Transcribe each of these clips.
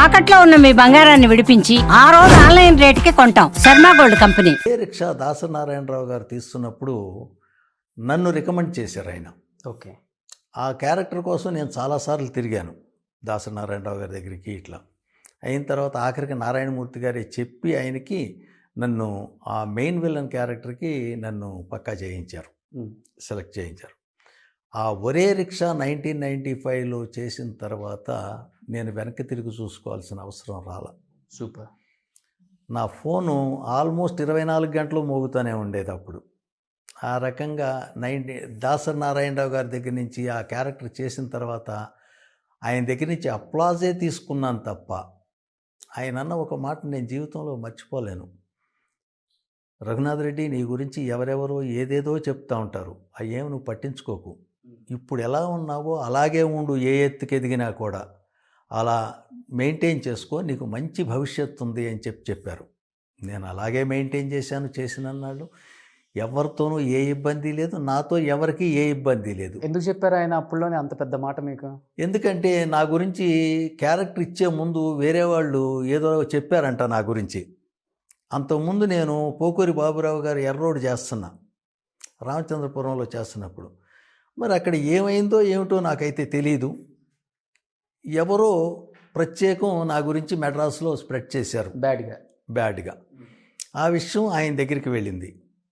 తాకట్లో ఉన్న మీ బంగారాన్ని విడిపించి ఆ రోజు ఆన్లైన్ రేటుకి కొంటాం. Sharma gold company. ఏ రిక్షా దాసనారాయణరావు గారు తీస్తున్నప్పుడు నన్ను రికమెండ్ చేశారు ఆయన. ఓకే. ఆ క్యారెక్టర్ కోసం నేను చాలాసార్లు తిరిగాను దాసనారాయణరావు గారి దగ్గరికి. ఇట్లా అయిన తర్వాత ఆఖరికి నారాయణమూర్తి గారే చెప్పి ఆయనకి నన్ను ఆ మెయిన్ విలన్ క్యారెక్టర్కి నన్ను పక్కా చేయించారు, సెలెక్ట్ చేయించారు. ఆ ఒరే రిక్షా 1995లో చేసిన తర్వాత నేను వెనక్కి తిరిగి చూసుకోవాల్సిన అవసరం రాల. సూపర్. నా ఫోను ఆల్మోస్ట్ 24 గంటలు మోగుతూనే ఉండేది అప్పుడు. ఆ రకంగా దాసరి నారాయణరావు గారి దగ్గర నుంచి ఆ క్యారెక్టర్ చేసిన తర్వాత ఆయన దగ్గర నుంచి అప్లాజే తీసుకున్నాను తప్ప, ఆయన అన్న ఒక మాట నేను జీవితంలో మర్చిపోలేను. రఘునాథ్ రెడ్డి, నీ గురించి ఎవరెవరో ఏదేదో చెప్తూ ఉంటారు, అయ్యేమి నువ్వు పట్టించుకోకు, ఇప్పుడు ఎలా ఉన్నావో అలాగే ఉండు, ఏ ఎత్తుకు ఎదిగినా కూడా అలా మెయింటైన్ చేసుకో, నీకు మంచి భవిష్యత్తు ఉంది అని చెప్పారు. నేను అలాగే మెయింటైన్ చేసినన్నాడు. ఎవరితోనూ ఏ ఇబ్బంది లేదు, నాతో ఎవరికి ఏ ఇబ్బంది లేదు. ఎందుకు చెప్పారు ఆయన అప్పుడులోనే అంత పెద్ద మాట మీకు? ఎందుకంటే నా గురించి క్యారెక్టర్ ఇచ్చే ముందు వేరే వాళ్ళు ఏదో చెప్పారంట నా గురించి. అంతకుముందు నేను పోకూరి బాబురావు గారు ఎర్రోడ్ చేస్తున్నా, రామచంద్రపురంలో చేస్తున్నప్పుడు మరి అక్కడ ఏమైందో ఏమిటో నాకైతే తెలీదు. ఎవరో ప్రత్యేకం నా గురించి మెడ్రాస్లో స్ప్రెడ్ చేశారు బ్యాడ్గా. ఆ విషయం ఆయన దగ్గరికి వెళ్ళింది.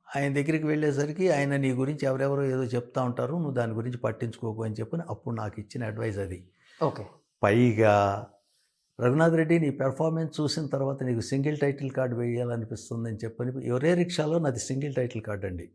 ఆయన దగ్గరికి వెళ్ళేసరికి ఆయన నీ గురించి ఎవరెవరో ఏదో చెప్తా ఉంటారు, నువ్వు దాని గురించి పట్టించుకోకు అని చెప్పని అప్పుడు నాకు ఇచ్చిన అడ్వైస్ అది. ఓకే. పైగా రఘునాథ్ రెడ్డి, నీ పెర్ఫార్మెన్స్ చూసిన తర్వాత నీకు సింగిల్ టైటిల్ కార్డు వేయాలనిపిస్తుంది అని చెప్పని ఒరే రిక్షాలో నాది సింగిల్ టైటిల్ కార్డు అండి.